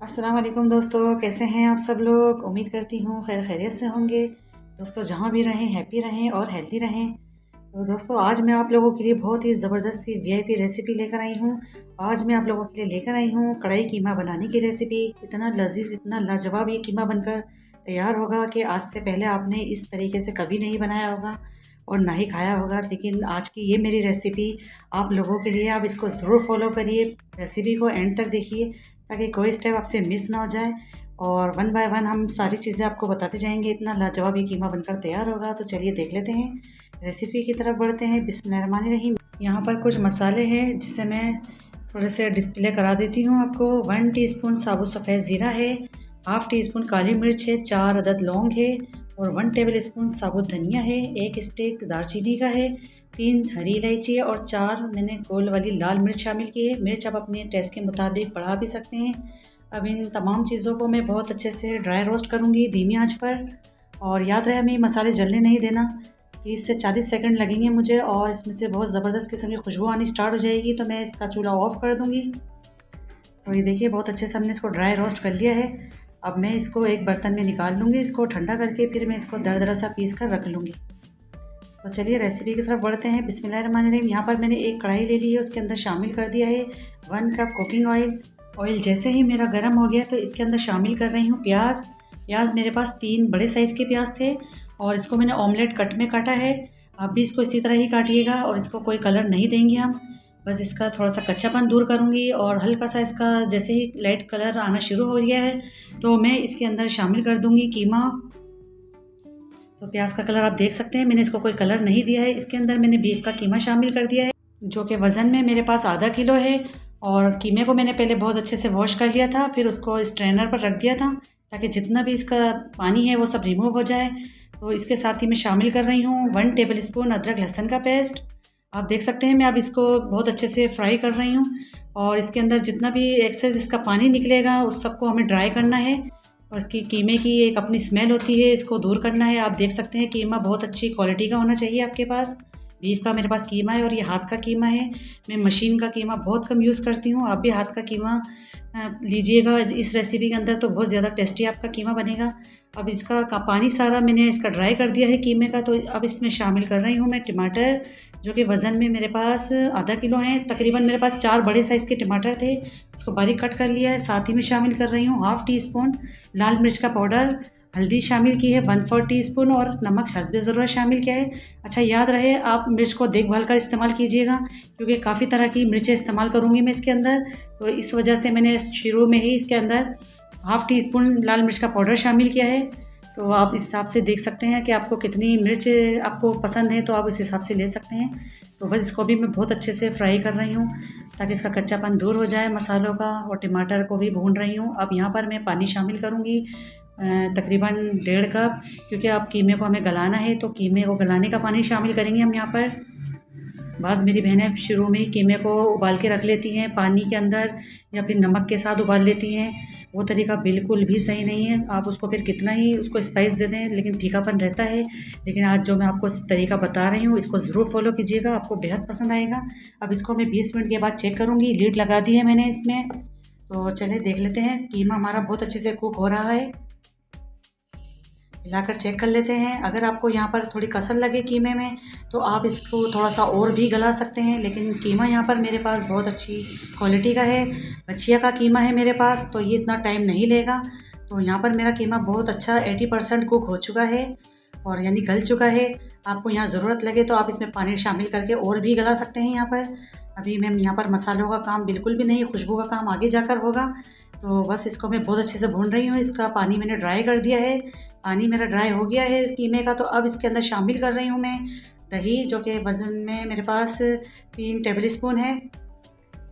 अस्सलाम वालेकुम दोस्तों, कैसे हैं आप सब लोग। उम्मीद करती हूँ खैर खैरियत से होंगे। दोस्तों जहाँ भी रहें हैप्पी रहें और हेल्दी रहें। तो दोस्तों आज मैं आप लोगों के लिए बहुत ही ज़बरदस्त सी वीआईपी रेसिपी लेकर आई हूँ। आज मैं आप लोगों के लिए लेकर आई हूँ कढ़ाई कीमा बनाने की रेसिपी। इतना लजीज इतना लाजवाब ये कीमा बनकर तैयार होगा कि आज से पहले आपने इस तरीके से कभी नहीं बनाया होगा और ना ही खाया होगा। लेकिन आज की ये मेरी रेसिपी आप लोगों के लिए, आप इसको ज़रूर फॉलो करिए। रेसिपी को एंड तक देखिए ताकि कोई स्टेप आपसे मिस ना हो जाए और वन बाय वन हम सारी चीज़ें आपको बताते जाएंगे। इतना लाजवाब ये कीमा बनकर तैयार होगा। तो चलिए देख लेते हैं, रेसिपी की तरफ बढ़ते हैं। बिस्मिल्लाहिर्रहमानिर्रहीम। यहाँ पर कुछ मसाले हैं जिसे मैं थोड़े से डिस्प्ले करा देती हूँ आपको। 1 टीस्पून साबुत सफ़ेद ज़ीरा है, हाफ़ टी स्पून काली मिर्च है, 4 अदद लौंग है और 1 टेबल स्पून साबुत धनिया है, 1 स्टिक दालचीनी का है, 3 हरी इलायची है और 4 मैंने गोल वाली लाल मिर्च शामिल की है। मिर्च आप अपने टेस्ट के मुताबिक बढ़ा भी सकते हैं। अब इन तमाम चीज़ों को मैं बहुत अच्छे से ड्राई रोस्ट करूँगी धीमी आंच पर। और याद रहे हमें मसाले जलने नहीं देना। 30 से 40 सेकंड लगेंगे मुझे और इसमें से बहुत ज़बरदस्त किस्म की खुशबू आनी स्टार्ट हो जाएगी तो मैं इसका चूल्हा ऑफ़ कर दूँगी। तो ये देखिए बहुत अच्छे से हमने इसको ड्राई रोस्ट कर लिया है। अब मैं इसको एक बर्तन में निकाल लूँगी, इसको ठंडा करके फिर मैं इसको दरदरा सा पीस कर रख लूँगी। तो चलिए रेसिपी की तरफ बढ़ते हैं। बिस्मिल्लाहिर्रहमानिर्रहीम। यहाँ पर मैंने एक कढ़ाई ले ली है, उसके अंदर शामिल कर दिया है 1 कप कुकिंग ऑयल। ऑयल जैसे ही मेरा गर्म हो गया तो इसके अंदर शामिल कर रही हूँ प्याज। प्याज मेरे पास 3 बड़े साइज़ के प्याज थे और इसको मैंने ऑमलेट कट में काटा है। आप भी इसको इसी तरह ही काटिएगा और इसको कोई कलर नहीं देंगे हम, बस इसका थोड़ा सा कच्चापन दूर करूँगी। और हल्का सा इसका जैसे ही लाइट कलर आना शुरू हो गया है तो मैं इसके अंदर शामिल कर दूँगी कीमा। तो प्याज का कलर आप देख सकते हैं, मैंने इसको कोई कलर नहीं दिया है। इसके अंदर मैंने बीफ का कीमा शामिल कर दिया है जो कि वज़न में मेरे पास आधा किलो है। और कीमे को मैंने पहले बहुत अच्छे से वॉश कर लिया था, फिर उसको स्ट्रेनर पर रख दिया था ताकि जितना भी इसका पानी है वो सब रिमूव हो जाए। तो इसके साथ ही मैं शामिल कर रही हूँ 1 टेबल स्पून अदरक लहसुन का पेस्ट। आप देख सकते हैं मैं अब इसको बहुत अच्छे से फ्राई कर रही हूँ और इसके अंदर जितना भी एक्सेस इसका पानी निकलेगा उस सबको हमें ड्राई करना है। और इसकी कीमे की एक अपनी स्मेल होती है, इसको दूर करना है। आप देख सकते हैं कीमा बहुत अच्छी क्वालिटी का होना चाहिए आपके पास। बीफ का मेरे पास कीमा है और ये हाथ का कीमा है। मैं मशीन का कीमा बहुत कम यूज़ करती हूँ, आप भी हाथ का कीमा लीजिएगा इस रेसिपी के अंदर तो बहुत ज़्यादा टेस्टी आपका कीमा बनेगा। अब इसका पानी सारा मैंने इसका ड्राई कर दिया है कीमे का। तो अब इसमें शामिल कर रही हूँ मैं टमाटर जो कि वज़न में मेरे पास आधा किलो हैं। तकरीबन मेरे पास 4 बड़े साइज़ के टमाटर थे, उसको बारीक कट कर लिया है। साथ ही में शामिल कर रही हूँ हाफ़ टी स्पून लाल मिर्च का पाउडर, हल्दी शामिल की है 1/4 टीस्पून और नमक हस्बे ज़रूरत शामिल किया है। अच्छा याद रहे आप मिर्च को देखभाल कर इस्तेमाल कीजिएगा क्योंकि काफ़ी तरह की मिर्चें इस्तेमाल करूँगी मैं इसके अंदर। तो इस वजह से मैंने शुरू में ही इसके अंदर हाफ़ टी स्पून लाल मिर्च का पाउडर शामिल किया है। तो आप इस हिसाब से देख सकते हैं कि आपको कितनी मिर्च आपको पसंद है तो आप उस हिसाब से ले सकते हैं। तो बस इसको भी मैं बहुत अच्छे से फ्राई कर रही हूँ ताकि इसका कच्चापन दूर हो जाए मसालों का, और टमाटर को भी भून रही हूँ। अब यहाँ पर मैं पानी शामिल करूँगी तकरीबन 1.5 कप, क्योंकि आप कीमे को हमें गलाना है तो कीमे को गलाने का पानी शामिल करेंगे हम यहाँ पर। बाज़ मेरी बहनें शुरू में ही कीमे को उबाल के रख लेती हैं पानी के अंदर या फिर नमक के साथ उबाल लेती हैं। वो तरीका बिल्कुल भी सही नहीं है। आप उसको फिर कितना ही उसको स्पाइस दे दें लेकिन फीकापन रहता है। लेकिन आज जो मैं आपको तरीका बता रही हूँ इसको ज़रूर फॉलो कीजिएगा, आपको बेहद पसंद आएगा। अब इसको मैं 20 मिनट के बाद चेक करूँगी। लीड लगा दी है मैंने इसमें। तो चलिए देख लेते हैं। कीमा हमारा बहुत अच्छे से कुक हो रहा है, मिलाकर चेक कर लेते हैं। अगर आपको यहाँ पर थोड़ी कसर लगे कीमे में तो आप इसको थोड़ा सा और भी गला सकते हैं, लेकिन कीमा यहाँ पर मेरे पास बहुत अच्छी क्वालिटी का है, बछिया का कीमा है मेरे पास, तो ये इतना टाइम नहीं लेगा। तो यहाँ पर मेरा कीमा बहुत अच्छा 80% कुक हो चुका है और यानी गल चुका है। आपको यहाँ ज़रूरत लगे तो आप इसमें पानी शामिल करके और भी गला सकते हैं। यहाँ पर अभी मैं यहाँ पर मसालों का काम बिल्कुल भी नहीं, खुशबू का काम आगे जाकर होगा। तो बस इसको मैं बहुत अच्छे से भून रही हूँ। इसका पानी मैंने ड्राई कर दिया है, पानी मेरा ड्राई हो गया है इस कीमे का। तो अब इसके अंदर शामिल कर रही हूँ मैं दही, जो कि वज़न में मेरे पास 3 टेबल स्पून है।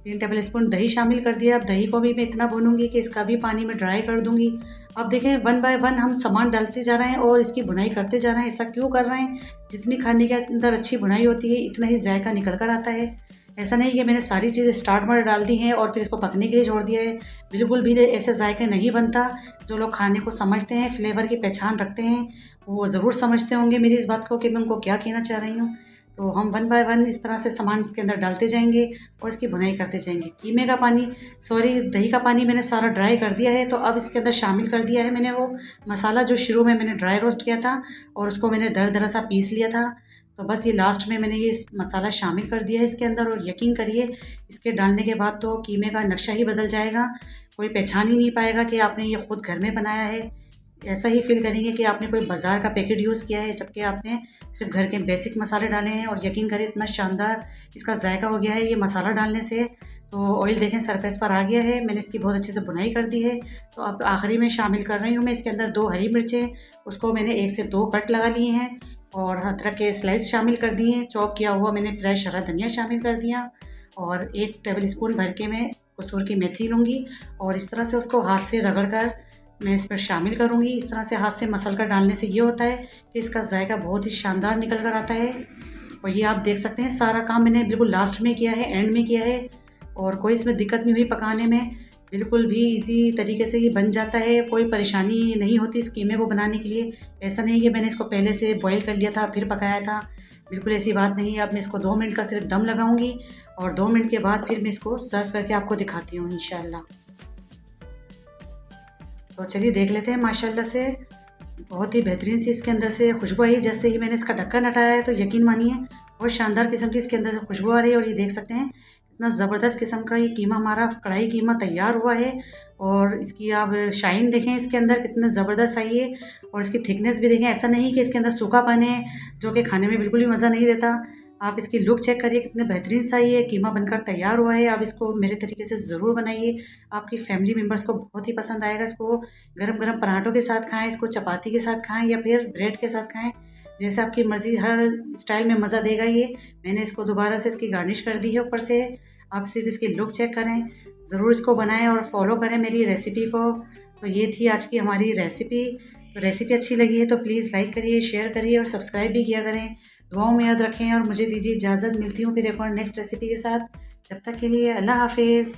3 टेबल स्पून दही शामिल कर दिया। अब दही को भी मैं इतना भूनूंगी कि इसका भी पानी मैं ड्राई कर दूंगी। अब देखें 1 बाय 1 हम सामान डालते जा रहे हैं और इसकी भुनाई करते जा रहे हैं। ऐसा क्यों कर रहे हैं? जितनी खाने के अंदर अच्छी भुनाई होती है इतना ही जायका निकल कर आता है। ऐसा नहीं कि मैंने सारी चीज़ें स्टार्ट में डाल दी हैं और फिर इसको पकने के लिए छोड़ दिया है। बिल्कुल भी ऐसे जायका नहीं बनता। जो लोग खाने को समझते हैं, फ्लेवर की पहचान रखते हैं, वो ज़रूर समझते होंगे मेरी इस बात को कि मैं उनको क्या कहना चाह रही हूँ। तो हम वन बाय वन इस तरह से सामान इसके अंदर डालते जाएंगे और इसकी भुनाई करते जाएंगे। कीमे का पानी दही का पानी मैंने सारा ड्राई कर दिया है। तो अब इसके अंदर शामिल कर दिया है मैंने वो मसाला जो शुरू में मैंने ड्राई रोस्ट किया था और उसको मैंने दरदरा सा पीस लिया था। तो बस ये लास्ट में मैंने ये मसाला शामिल कर दिया है इसके अंदर। और यकीन करिए इसके डालने के बाद तो कीमे का नक्शा ही बदल जाएगा। कोई पहचान ही नहीं पाएगा कि आपने ये ख़ुद घर में बनाया है। ऐसा ही फील करेंगे कि आपने कोई बाज़ार का पैकेट यूज़ किया है, जबकि आपने सिर्फ घर के बेसिक मसाले डाले हैं। और यकीन करें इतना शानदार इसका जायका हो गया है ये मसाला डालने से। तो ऑयल देखें सरफेस पर आ गया है, मैंने इसकी बहुत अच्छे से बुनाई कर दी है। तो अब आखिरी में शामिल कर रही हूँ मैं इसके अंदर 2 हरी मिर्चें, उसको मैंने 1 से 2 कट लगा लिए हैं। और अदरक के स्लाइस शामिल कर दिए हैं, चॉप किया हुआ मैंने फ्रेश हरा धनिया शामिल कर दिया। और 1 टेबल स्पून भर के मैं कसूर की मेथी लूँगी और इस तरह से उसको हाथ से रगड़ कर मैं इस पर शामिल करूँगी। इस तरह से हाथ से मसल कर डालने से ये होता है कि इसका जायका बहुत ही शानदार निकल कर आता है। और ये आप देख सकते हैं सारा काम मैंने बिल्कुल लास्ट में किया है, एंड में किया है। और कोई इसमें दिक्कत नहीं हुई पकाने में, बिल्कुल भी इजी तरीके से ये बन जाता है। कोई परेशानी नहीं होती इस कीमे को बनाने के लिए। ऐसा नहीं कि मैंने इसको पहले से बॉईल कर लिया था फिर पकाया था, बिल्कुल ऐसी बात नहीं है। अब मैं इसको 2 मिनट का सिर्फ दम लगाऊंगी और 2 मिनट के बाद फिर मैं इसको सर्व करके आपको दिखाती हूँ इंशाल्लाह। तो चलिए देख लेते हैं। माशाल्लाह से बहुत ही बेहतरीन सी इसके अंदर से खुशबू आई। जैसे ही मैंने इसका ढक्कन हटाया है तो यकीन मानिए बहुत शानदार किस्म की इसके अंदर से खुशबू आ रही है। और ये देख सकते हैं इतना ज़बरदस्त किस्म का ये कीमा हमारा कढ़ाई कीमा तैयार हुआ है। और इसकी आप शाइन देखें इसके अंदर कितना ज़बरदस्त आई है। और इसकी थिकनेस भी देखें, ऐसा नहीं कि इसके अंदर सूखा पानी है जो कि खाने में बिल्कुल भी मज़ा नहीं देता। आप इसकी लुक चेक करिए कितने बेहतरीन सा ये कीमा बनकर तैयार हुआ है। आप इसको मेरे तरीके से ज़रूर बनाइए, आपकी फैमिली मेम्बर्स को बहुत ही पसंद आएगा। इसको गरम गरम पराठों के साथ खाएं, इसको चपाती के साथ खाएं या फिर ब्रेड के साथ खाएं, जैसे आपकी मर्ज़ी, हर स्टाइल में मज़ा देगा ये। मैंने इसको दोबारा से इसकी गार्निश कर दी है ऊपर से। आप सिर्फ इसकी लुक चेक करें, ज़रूर इसको बनाएं और फॉलो करें मेरी रेसिपी को। तो ये थी आज की हमारी रेसिपी। तो रेसिपी अच्छी लगी है तो प्लीज़ लाइक करिए, शेयर करिए और सब्सक्राइब भी किया करें। दुआओं में याद रखें और मुझे दीजिए इजाज़त। मिलती हूँ फिर एक और नेक्स्ट रेसिपी के साथ। जब तक के लिए अल्लाह हाफिज़।